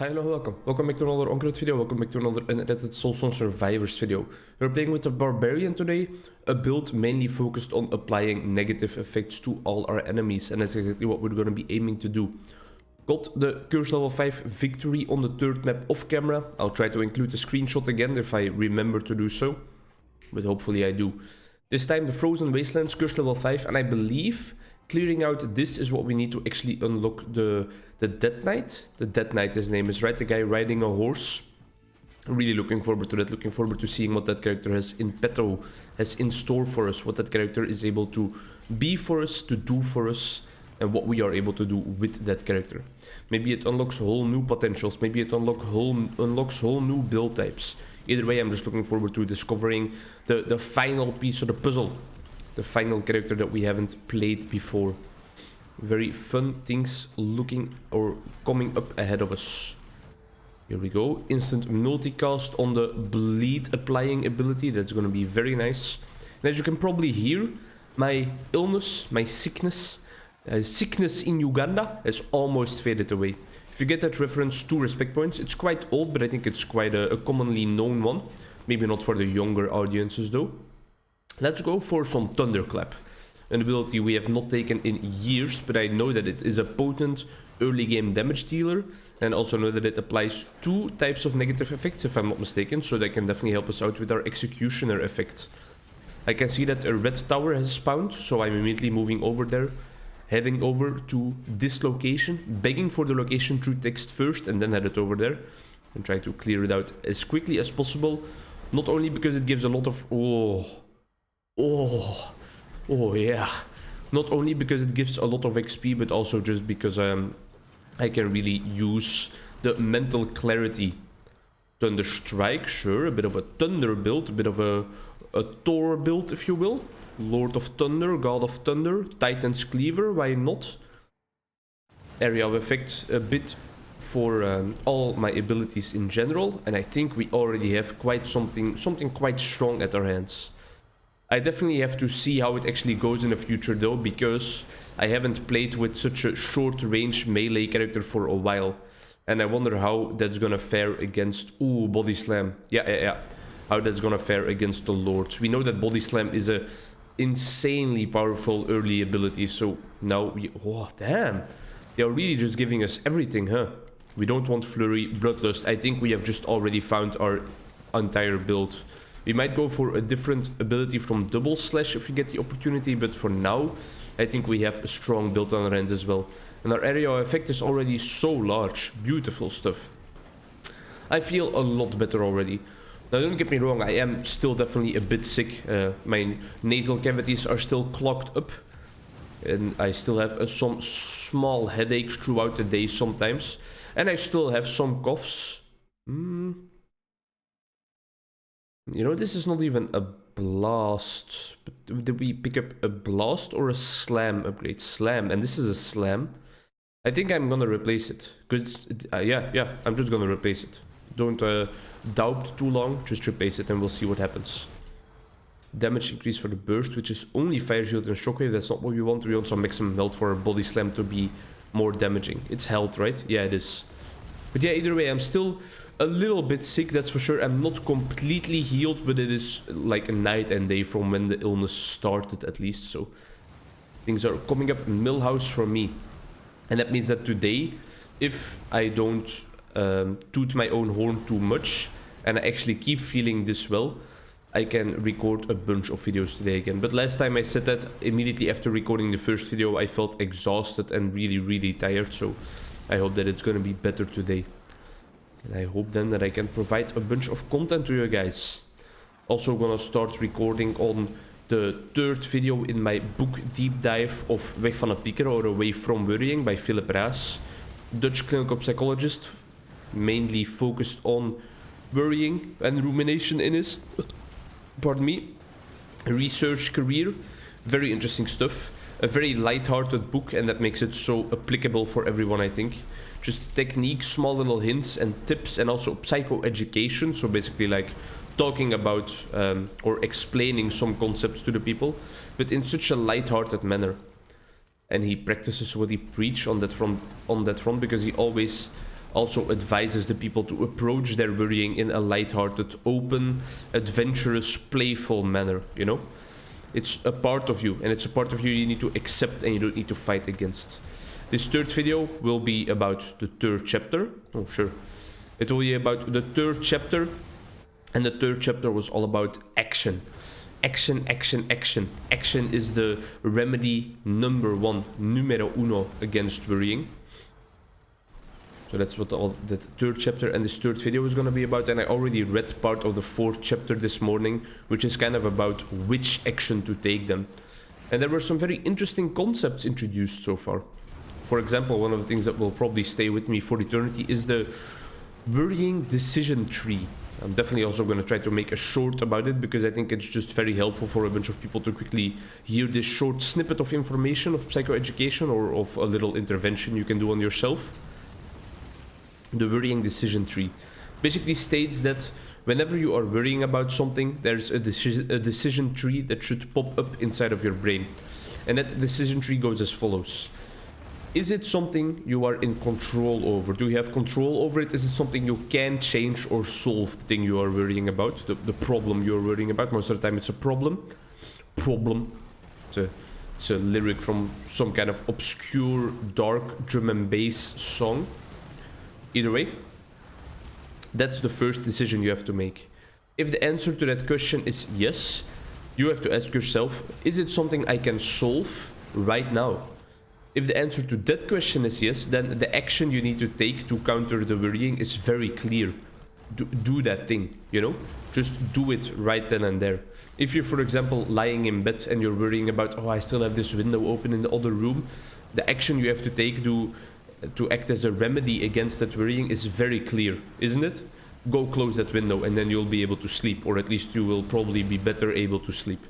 Hi, hello, welcome. Welcome back to another Onkruid video. Welcome back to another unedited Soulstone Survivors video. We're playing with the Barbarian today, a build mainly focused on applying negative effects to all our enemies, and that's exactly what we're going to be aiming to do. Got the Curse level 5 victory on the third map off camera. I'll try to include the screenshot again if I remember to do so, but hopefully I do. This time the Frozen Wastelands Curse level 5, and I believe clearing out this is what we need to actually unlock the Dead Knight. The Dead Knight, his name is, right? The guy riding a horse. Really looking forward to that. Looking forward to seeing what that character has in petto, has in store for us. What that character is able to be for us, to do for us, and what we are able to do with that character. Maybe it unlocks whole new potentials. Maybe it unlocks whole new build types. Either way, I'm just looking forward to discovering the final piece of the puzzle. The final character that we haven't played before. Very fun things looking or coming up ahead of us. Here we go. Instant multicast on the bleed applying ability. That's going to be very nice. And as you can probably hear, my illness, my sickness in Uganda has almost faded away. If you get that reference to respect points, it's quite old, but I think it's quite a commonly known one. Maybe not for the younger audiences though. Let's go for some Thunderclap. An ability we have not taken in years, but I know that it is a potent early game damage dealer, and also know that it applies two types of negative effects if I'm not mistaken, so that can definitely help us out with our Executioner effect. I can see that a red tower has spawned, so I'm immediately moving over there, heading over to this location, begging for the location through text first, and then head it over there, and try to clear it out as quickly as possible, not only because it gives a lot of... Oh yeah, not only because it gives a lot of XP, but also just because I can really use the mental clarity. Thunder Strike, sure, a bit of a Thunder build, a bit of a Thor build if you will. Lord of Thunder, God of Thunder, Titan's Cleaver, why not? Area of Effect a bit for all my abilities in general, and I think we already have quite something quite strong at our hands. I definitely have to see how it actually goes in the future though, because I haven't played with such a short range melee character for a while. And I wonder how that's gonna fare against... Ooh, Body Slam. Yeah. How that's gonna fare against the Lords. We know that Body Slam is a insanely powerful early ability, so now we... Oh, damn. They are really just giving us everything, huh? We don't want Flurry, Bloodlust. I think we have just already found our entire build. We might go for a different ability from Double Slash if we get the opportunity, but for now, I think we have a strong build on our hands as well. And our area of effect is already so large. Beautiful stuff. I feel a lot better already. Now, don't get me wrong, I am still definitely a bit sick. My nasal cavities are still clogged up. And I still have some small headaches throughout the day sometimes. And I still have some coughs. You know, this is not even a blast. But did we pick up a blast or a slam upgrade? Slam, and this is a slam. I think I'm gonna replace it. Because, yeah, I'm just gonna replace it. Don't doubt too long, just replace it and we'll see what happens. Damage increase for the burst, which is only fire shield and shockwave. That's not what we want. We want some maximum health for our body slam to be more damaging. It's health, right? Yeah, it is. But yeah, either way, I'm still a little bit sick, that's for sure. I'm not completely healed, but it is like a night and day from when the illness started at least. So things are coming up Millhouse for me. And that means that today, if I don't toot my own horn too much and I actually keep feeling this well, I can record a bunch of videos today again. But last time I said that immediately after recording the first video, I felt exhausted and really tired. So I hope that it's gonna be better today. And I hope then that I can provide a bunch of content to you guys. Also gonna start recording on the third video in my book deep dive of Weg van het Piekeren, or Away from Worrying by Philip Raas. Dutch clinical psychologist, mainly focused on worrying and rumination in his, pardon me, research career. Very interesting stuff. A very light-hearted book, and that makes it so applicable for everyone, I think. Just techniques, small little hints and tips, and also psychoeducation. So basically like talking about or explaining some concepts to the people, but in such a light-hearted manner. And he practices what he preaches on that front, because he always also advises the people to approach their worrying in a lighthearted, open, adventurous, playful manner, you know? It's a part of you, and it's a part of you you need to accept and you don't need to fight against. This third video will be about the third chapter. Oh, sure. It will be about the third chapter, and the third chapter was all about action. Action, action, action. Action is the remedy numero uno against worrying. So that's what the third chapter and this third video is going to be about. And I already read part of the fourth chapter this morning, which is kind of about which action to take then. And there were some very interesting concepts introduced so far. For example, one of the things that will probably stay with me for eternity is the worrying decision tree. I'm definitely also going to try to make a short about it, because I think it's just very helpful for a bunch of people to quickly hear this short snippet of information of psychoeducation or of a little intervention you can do on yourself. The worrying decision tree basically states that whenever you are worrying about something, there's a decision tree that should pop up inside of your brain. And that decision tree goes as follows. Is it something you are in control over? Do you have control over it? Is it something you can change or solve, the thing you are worrying about, the problem you're worrying about? Most of the time it's a problem. It's a lyric from some kind of obscure, dark drum and bass song. Either way, that's the first decision you have to make. If the answer to that question is yes, you have to ask yourself, is it something I can solve right now? If the answer to that question is yes, then the action you need to take to counter the worrying is very clear. Do that thing, you know? Just do it right then and there. If you're, for example, lying in bed and you're worrying about, oh, I still have this window open in the other room, the action you have to take to act as a remedy against that worrying is very clear, isn't it? Go close that window and then you'll be able to sleep, or at least you will probably be better able to sleep.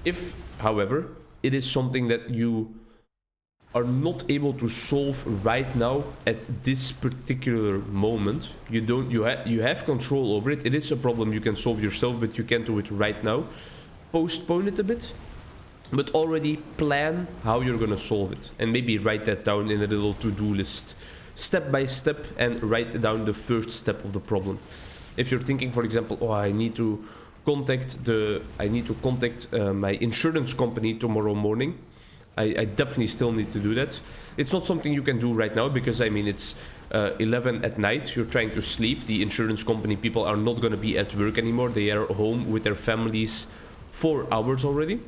If, however, it is something that you are not able to solve right now at this particular moment, you have control over it, it is a problem you can solve yourself, but you can't do it right now, postpone it a bit, but already plan how you're gonna solve it, and maybe write that down in a little to-do list, step by step, and write down the first step of the problem. If you're thinking, for example, oh, I need to contact my insurance company tomorrow morning, I definitely still need to do that. It's not something you can do right now, because I mean it's 11 at night, you're trying to sleep, the insurance company people are not going to be at work anymore, they are home with their families 4 hours already,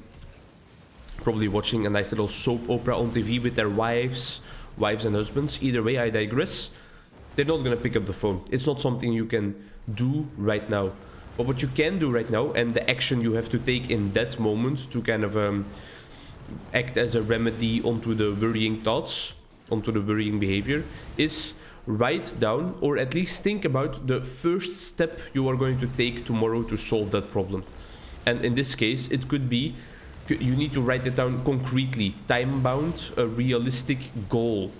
probably watching a nice little soap opera on TV with their wives and husbands. Either way, I digress. They're not going to pick up the phone. It's not something you can do right now. But what you can do right now, and the action you have to take in that moment to kind of act as a remedy onto the worrying thoughts, onto the worrying behavior, is write down, or at least think about the first step you are going to take tomorrow to solve that problem. And in this case, it could be you need to write it down concretely, time-bound, a realistic goal.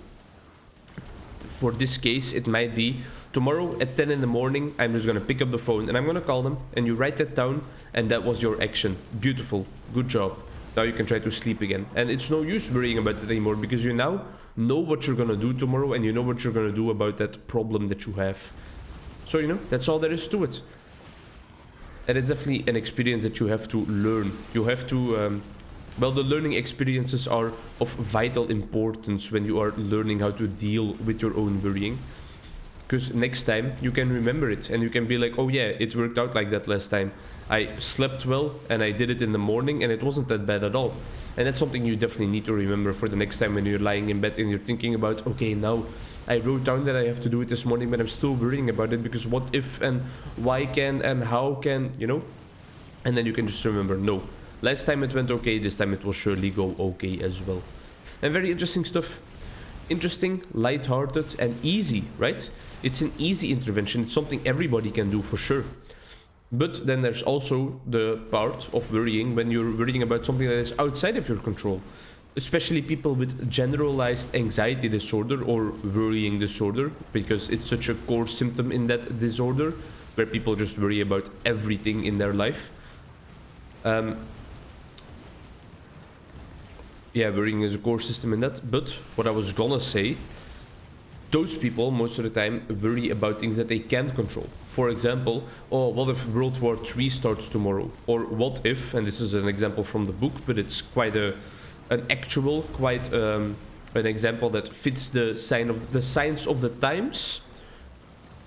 For this case, it might be tomorrow at 10 in the morning, I'm just going to pick up the phone and I'm going to call them, and you write that down, and that was your action. Beautiful. Good job. Now you can try to sleep again. And it's no use worrying about it anymore, because you now know what you're going to do tomorrow, and you know what you're going to do about that problem that you have. So, you know, that's all there is to it. And it's definitely an experience that you have to learn. You have to, well, the learning experiences are of vital importance when you are learning how to deal with your own worrying. Because next time you can remember it, and you can be like, oh yeah, it worked out like that last time. I slept well and I did it in the morning and it wasn't that bad at all. And that's something you definitely need to remember for the next time when you're lying in bed and you're thinking about, okay, now I wrote down that I have to do it this morning, but I'm still worrying about it because what if and why can and how can, you know? And then you can just remember, no, last time it went okay, this time it will surely go okay as well. And very interesting stuff. Interesting, lighthearted, and easy, right? It's an easy intervention. It's something everybody can do for sure. But then there's also the part of worrying when you're worrying about something that is outside of your control. Especially people with generalized anxiety disorder or worrying disorder, because it's such a core symptom in that disorder, where people just worry about everything in their life. Yeah, worrying is a core system in that. But what I was gonna say those people most of the time worry about things that they can't control. For example, oh, what if World War III starts tomorrow? Or what if, and this is an example from the book, but it's quite an actual, quite an example that fits the signs of the times.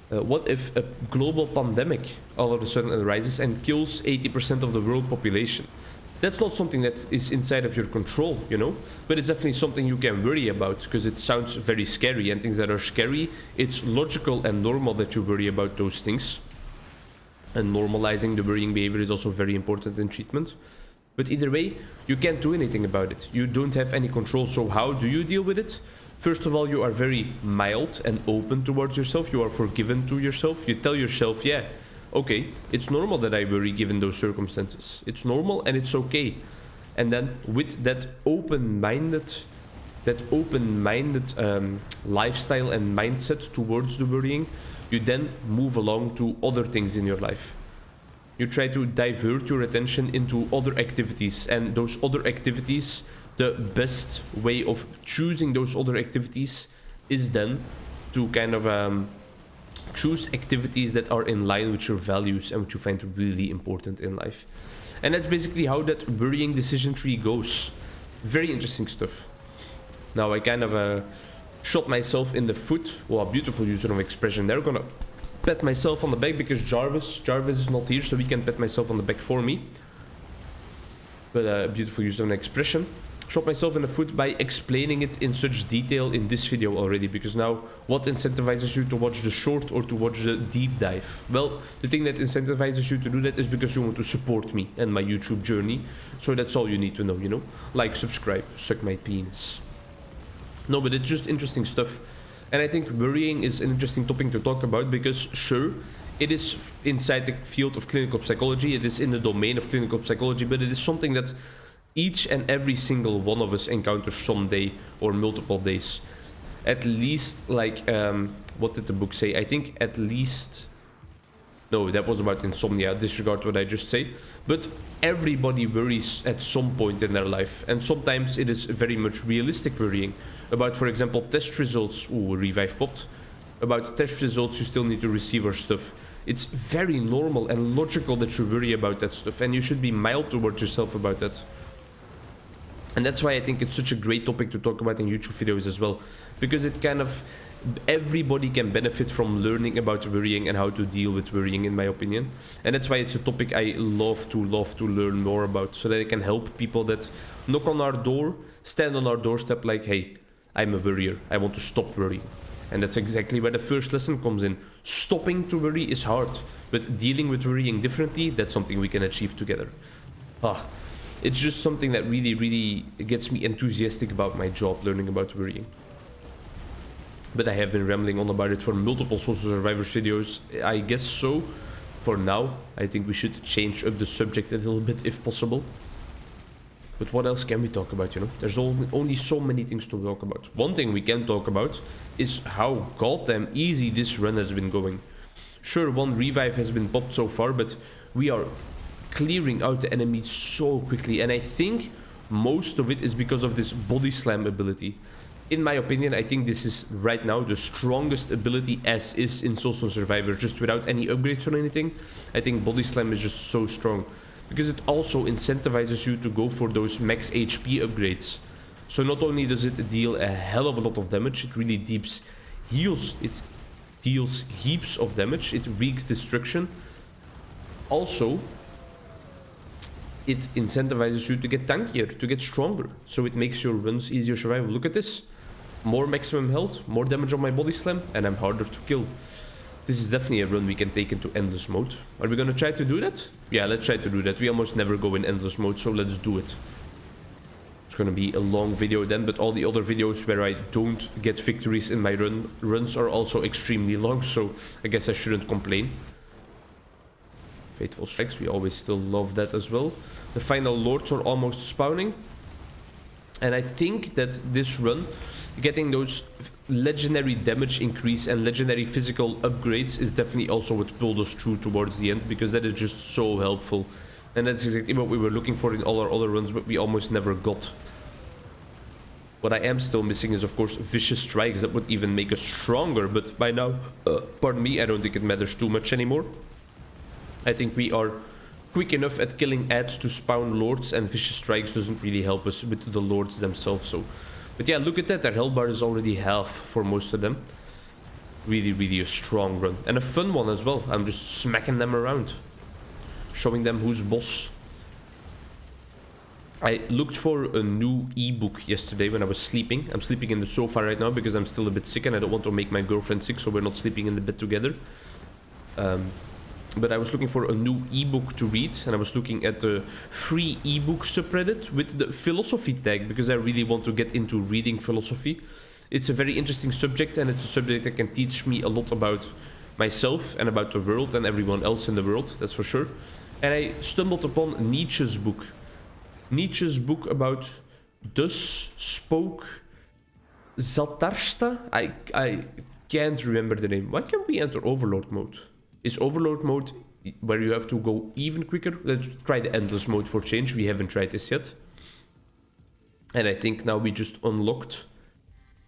What if a global pandemic all of a sudden arises and kills 80% of the world population? That's not something that is inside of your control, you know? But it's definitely something you can worry about, because it sounds very scary, and things that are scary, it's logical and normal that you worry about those things. And normalizing the worrying behavior is also very important in treatment. But either way, you can't do anything about it. You don't have any control, so how do you deal with it? First of all, you are very mild and open towards yourself. You are forgiving to yourself. You tell yourself, yeah, okay, it's normal that I worry given those circumstances. It's normal and it's okay. And then with that open-minded lifestyle and mindset towards the worrying, you then move along to other things in your life. You try to divert your attention into other activities, and those other activities, the best way of choosing those other activities is then to kind of choose activities that are in line with your values and what you find really important in life. And that's basically how that worrying decision tree goes. Very interesting stuff. Now I kind of shot myself in the foot. Well, a beautiful use of expression there. Gonna pat myself on the back because Jarvis is not here, so he can pat myself on the back for me. But a beautiful use of an expression. Shot myself in the foot by explaining it in such detail in this video already, because now what incentivizes you to watch the short or to watch the deep dive? Well, the thing that incentivizes you to do that is because you want to support me and my YouTube journey. So that's all you need to know, you know? Like, subscribe, suck my penis. No, but it's just interesting stuff. And I think worrying is an interesting topic to talk about because, sure, it is inside the field of clinical psychology, it is in the domain of clinical psychology, but it is something that each and every single one of us encounters someday or multiple days. At least, like, what did the book say? I think at least... No, that was about insomnia. Disregard what I just said. But everybody worries at some point in their life. And sometimes it is very much realistic worrying. About, for example, test results. Ooh, revive popped. About test results you still need to receive or stuff. It's very normal and logical that you worry about that stuff. And you should be mild towards yourself about that. And that's why I think it's such a great topic to talk about in YouTube videos as well. Because it kind of... everybody can benefit from learning about worrying and how to deal with worrying, in my opinion. And that's why it's a topic I love to learn more about. So that I can help people that knock on our door, stand on our doorstep like, hey, I'm a worrier. I want to stop worrying. And that's exactly where the first lesson comes in. Stopping to worry is hard. But dealing with worrying differently, that's something we can achieve together. It's just something that really, really gets me enthusiastic about my job, learning about worrying. But I have been rambling on about it for multiple Soulstone Survivors videos. I guess so. For now, I think we should change up the subject a little bit if possible. But what else can we talk about, you know? There's only so many things to talk about. One thing we can talk about is how goddamn easy this run has been going. Sure, one revive has been popped so far, but we are clearing out the enemy so quickly. And I think most of it is because of this body slam ability. In my opinion, I think this is right now the strongest ability as is in Soulstone Survivors, just without any upgrades or anything. I think Body Slam is just so strong, because it also incentivizes you to go for those max HP upgrades. So not only does it deal a hell of a lot of damage, it really deals heaps of damage, it wreaks destruction. Also, it incentivizes you to get tankier, to get stronger, so it makes your runs easier survival. Look at this. More maximum health, more damage on my body slam, and I'm harder to kill. This is definitely a run we can take into endless mode. Are we gonna try to do that? Yeah, let's try to do that. We almost never go in endless mode, so let's do it. It's gonna be a long video then, but all the other videos where I don't get victories in my runs are also extremely long, so I guess I shouldn't complain. Fateful Strikes, we always still love that as well. The final lords are almost spawning. And I think that this run, getting those legendary damage increase and legendary physical upgrades is definitely also what pulled us through towards the end, because that is just so helpful. And that's exactly what we were looking for in all our other runs, but we almost never got. What I am still missing is, of course, vicious strikes that would even make us stronger. But by now, pardon me, I don't think it matters too much anymore. I think we are quick enough at killing ads to spawn lords, and vicious strikes doesn't really help us with the lords themselves. So, but yeah, look at that. Their health bar is already half for most of them. Really, really a strong run. And a fun one as well. I'm just smacking them around, showing them who's boss. I looked for a new ebook yesterday when I was sleeping. I'm sleeping in the sofa right now because I'm still a bit sick and I don't want to make my girlfriend sick, so we're not sleeping in the bed together. But I was looking for a new ebook to read, and I was looking at the free ebook subreddit with the philosophy tag because I really want to get into reading philosophy. It's a very interesting subject, and it's a subject that can teach me a lot about myself and about the world and everyone else in the world, that's for sure. And I stumbled upon Nietzsche's book. Nietzsche's book about Thus Spoke Zarathustra. I can't remember the name. Why can't we enter Overlord mode? Is Overlord mode where you have to go even quicker? Let's try the Endless mode for change. We haven't tried this yet. And I think now we just unlocked...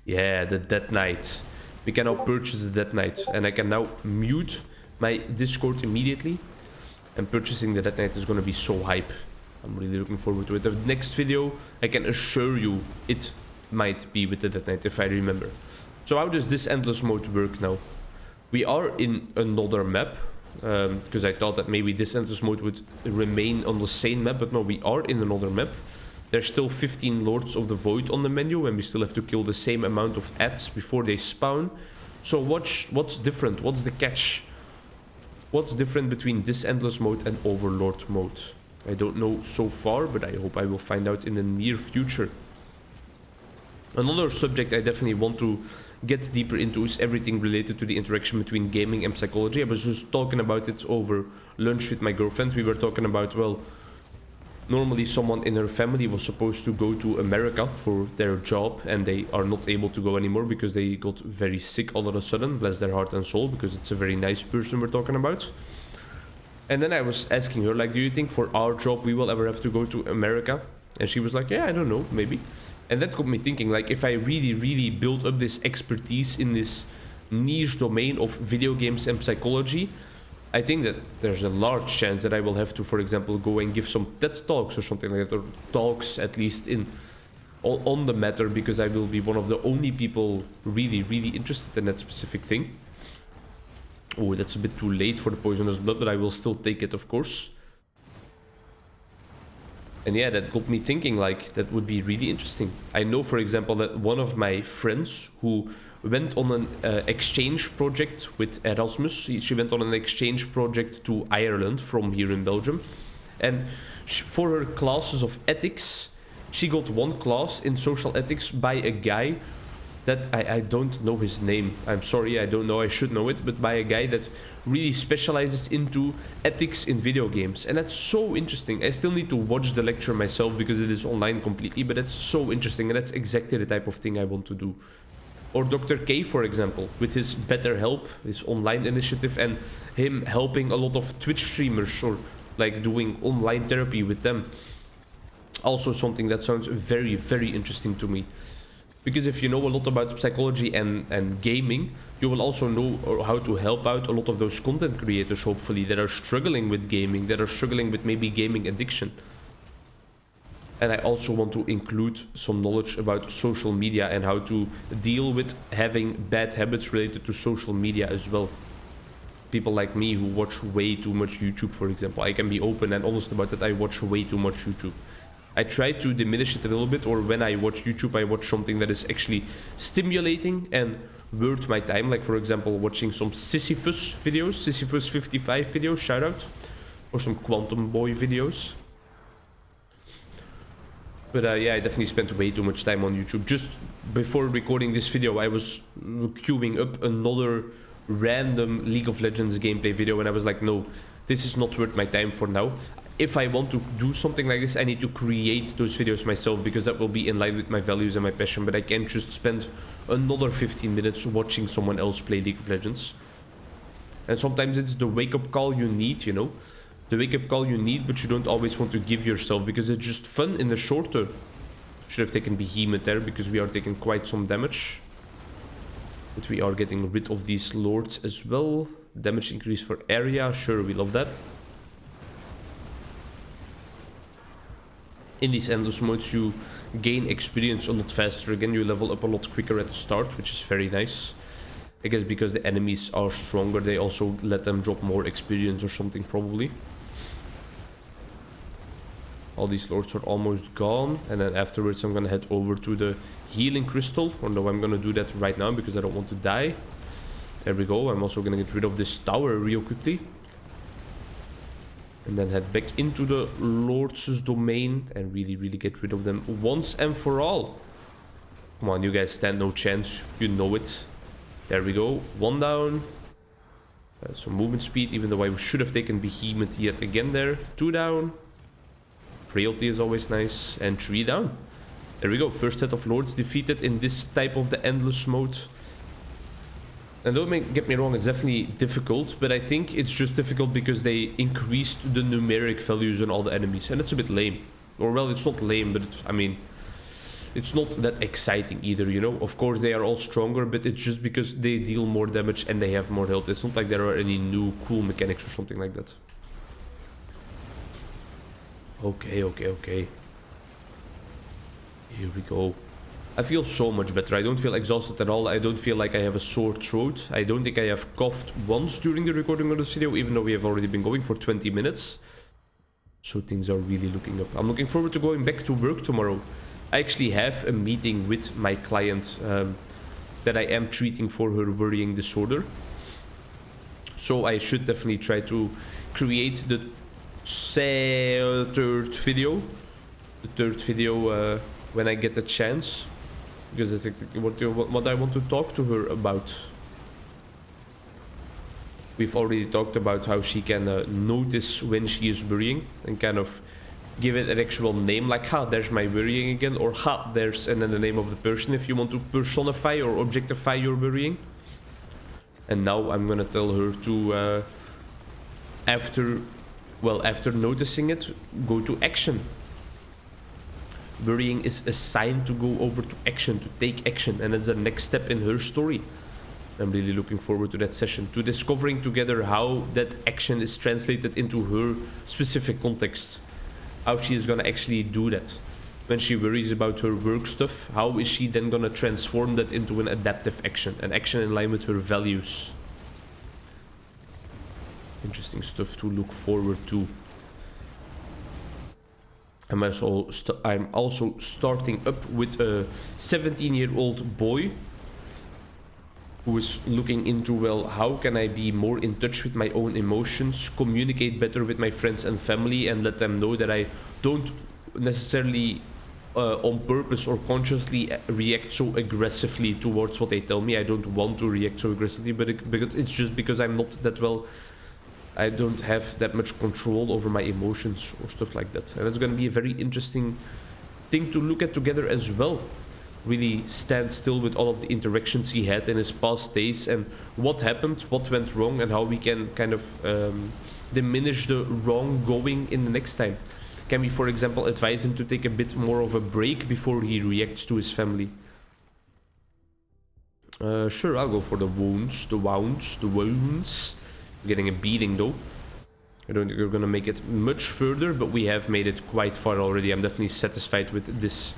Yeah, the Dead Knight. We can now purchase the Dead Knight. And I can now mute my Discord immediately. And purchasing the Dead Knight is going to be so hype. I'm really looking forward to it. The next video, I can assure you, it might be with the Dead Knight, if I remember. So how does this Endless mode work now? We are in another map, because I thought that maybe this Endless mode would remain on the same map, but no, we are in another map. There's still 15 Lords of the Void on the menu, and we still have to kill the same amount of ads before they spawn. So what's different? What's the catch? What's different between this Endless mode and Overlord mode? I don't know so far, but I hope I will find out in the near future. Another subject I definitely want to get deeper into is everything related to the interaction between gaming and psychology. I was just talking about it over lunch with my girlfriend. We were talking about, well, normally someone in her family was supposed to go to America for their job, and they are not able to go anymore because they got very sick all of a sudden. Bless their heart and soul, because it's a very nice person we're talking about. And then I was asking her, like, do you think for our job we will ever have to go to America? And she was like, yeah, I don't know, maybe. And that got me thinking, like, if I really, really build up this expertise in this niche domain of video games and psychology, I think that there's a large chance that I will have to, for example, go and give some TED Talks or something like that, or talks at least on the matter, because I will be one of the only people really, really interested in that specific thing. Oh, that's a bit too late for the poisonous blood, but I will still take it, of course. And yeah, that got me thinking, like, that would be really interesting. I know, for example, that one of my friends who went on an exchange project with Erasmus. She went on an exchange project to Ireland from here in Belgium. And for her classes of ethics, she got one class in social ethics by a guy that I don't know his name. I'm sorry, I don't know, I should know it, but by a guy that really specializes into ethics in video games. And that's so interesting. I still need to watch the lecture myself because it is online completely, but it's so interesting, and that's exactly the type of thing I want to do. Or Dr. K, for example, with his BetterHelp, his online initiative, and him helping a lot of Twitch streamers, or like doing online therapy with them. Also something that sounds very, very interesting to me. Because if you know a lot about psychology and gaming, you will also know how to help out a lot of those content creators, hopefully, that are struggling with gaming, that are struggling with maybe gaming addiction. And I also want to include some knowledge about social media and how to deal with having bad habits related to social media as well. People like me who watch way too much YouTube, for example. I can be open and honest about that. I watch way too much YouTube. I try to diminish it a little bit, or when I watch YouTube, I watch something that is actually stimulating and worth my time. Like, for example, watching some Sisyphus videos, Sisyphus 55 videos, shout out. Or some Quantum Boy videos. But yeah, I definitely spent way too much time on YouTube. Just before recording this video, I was queuing up another random League of Legends gameplay video, and I was like, no, this is not worth my time for now. If I want to do something like this, I need to create those videos myself, because that will be in line with my values and my passion. But I can't just spend another 15 minutes watching someone else play League of Legends. And sometimes it's the wake-up call you need, you know. The wake-up call you need, but you don't always want to give yourself, because it's just fun in the short term. Should have taken Behemoth there because we are taking quite some damage. But we are getting rid of these lords as well. Damage increase for area. Sure, we love that. In these endless modes, you gain experience a lot faster. Again, you level up a lot quicker at the start, which is very nice. I guess because the enemies are stronger, they also let them drop more experience or something, probably. All these lords are almost gone. And then afterwards, I'm gonna head over to the healing crystal. Or no, I'm gonna do that right now because I don't want to die. There we go. I'm also gonna get rid of this tower real quickly. And then head back into the Lord's domain and really get rid of them once and for all. Come on, you guys stand no chance. You know it. There we go. One down. Some movement speed, even though I should have taken Behemoth yet again there. Two down. Frailty is always nice. And three down. There we go. First set of Lords defeated in this type of the endless mode. And don't get me wrong, it's definitely difficult, but I think it's just difficult because they increased the numeric values on all the enemies, and it's a bit lame. Or well, it's not lame, but I mean, it's not that exciting either, you know? Of course, they are all stronger, but it's just because they deal more damage and they have more health. It's not like there are any new cool mechanics or something like that. Okay. Here we go. I feel so much better. I don't feel exhausted at all. I don't feel like I have a sore throat. I don't think I have coughed once during the recording of this video, even though we have already been going for 20 minutes. So things are really looking up. I'm looking forward to going back to work tomorrow. I actually have a meeting with my client that I am treating for her worrying disorder. So I should definitely try to create the third video. When I get the chance. Because that's exactly what I want to talk to her about. We've already talked about how she can notice when she is worrying and kind of give it an actual name, like, ha, there's my worrying again, or ha, there's, and then the name of the person if you want to personify or objectify your worrying. And now I'm gonna tell her to, after noticing it, go to action. Worrying is a sign to go over to action, to take action, and it's the next step in her story. I'm really looking forward to that session, to discovering together how that action is translated into her specific context. How she is gonna actually do that. When she worries about her work stuff, how is she then gonna transform that into an adaptive action, an action in line with her values? Interesting stuff to look forward to. I'm also starting up with a 17-year-old boy who is looking into, well, how can I be more in touch with my own emotions, communicate better with my friends and family, and let them know that I don't necessarily on purpose or consciously react so aggressively towards what they tell me. I don't want to react so aggressively, but it's just because I'm not that well. I don't have that much control over my emotions or stuff like that. And it's going to be a very interesting thing to look at together as well. Really stand still with all of the interactions he had in his past days and what happened, what went wrong, and how we can kind of diminish the wrong going in the next time. Can we, for example, advise him to take a bit more of a break before he reacts to his family? Sure, I'll go for the wounds. Getting a beating though. I don't think we're gonna make it much further, but we have made it quite far already. I'm definitely satisfied with this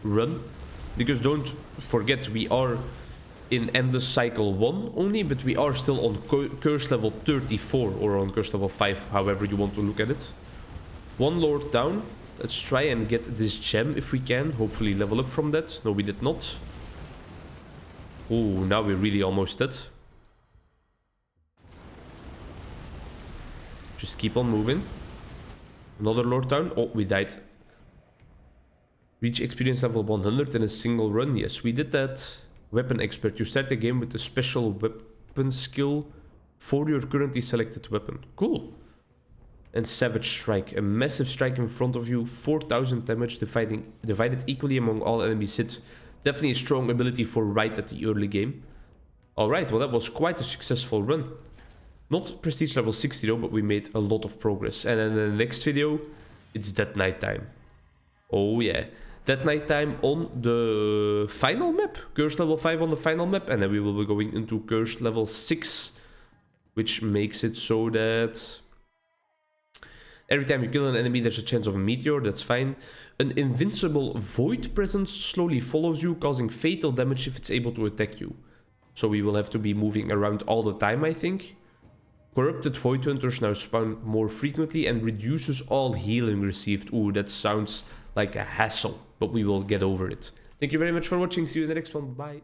run. Because don't forget, we are in Endless Cycle 1 only, but we are still on Curse level 34, or on Curse level 5, however you want to look at it. One Lord down. Let's try and get this gem if we can. Hopefully level up from that. No, we did not. Oh, now we're really almost dead. Just keep on moving. Another Lord down. Oh, we died. Reach experience level 100 in a single run. Yes, we did that. Weapon expert. You start the game with a special weapon skill for your currently selected weapon. Cool. And Savage Strike. A massive strike in front of you. 4000 damage divided equally among all enemies hit. Definitely a strong ability for right at the early game. Alright, well that was quite a successful run. Not prestige level 60 though, but we made a lot of progress. And then in the next video, it's Dead Night time. Oh yeah. that nighttime on the final map. Curse level 5 on the final map. And then we will be going into Curse level 6. Which makes it so that every time you kill an enemy, there's a chance of a meteor. That's fine. An invincible void presence slowly follows you, causing fatal damage if it's able to attack you. So we will have to be moving around all the time, I think. Corrupted Void Hunters now spawn more frequently and reduces all healing received. Ooh, that sounds like a hassle, but we will get over it. Thank you very much for watching. See you in the next one. Bye.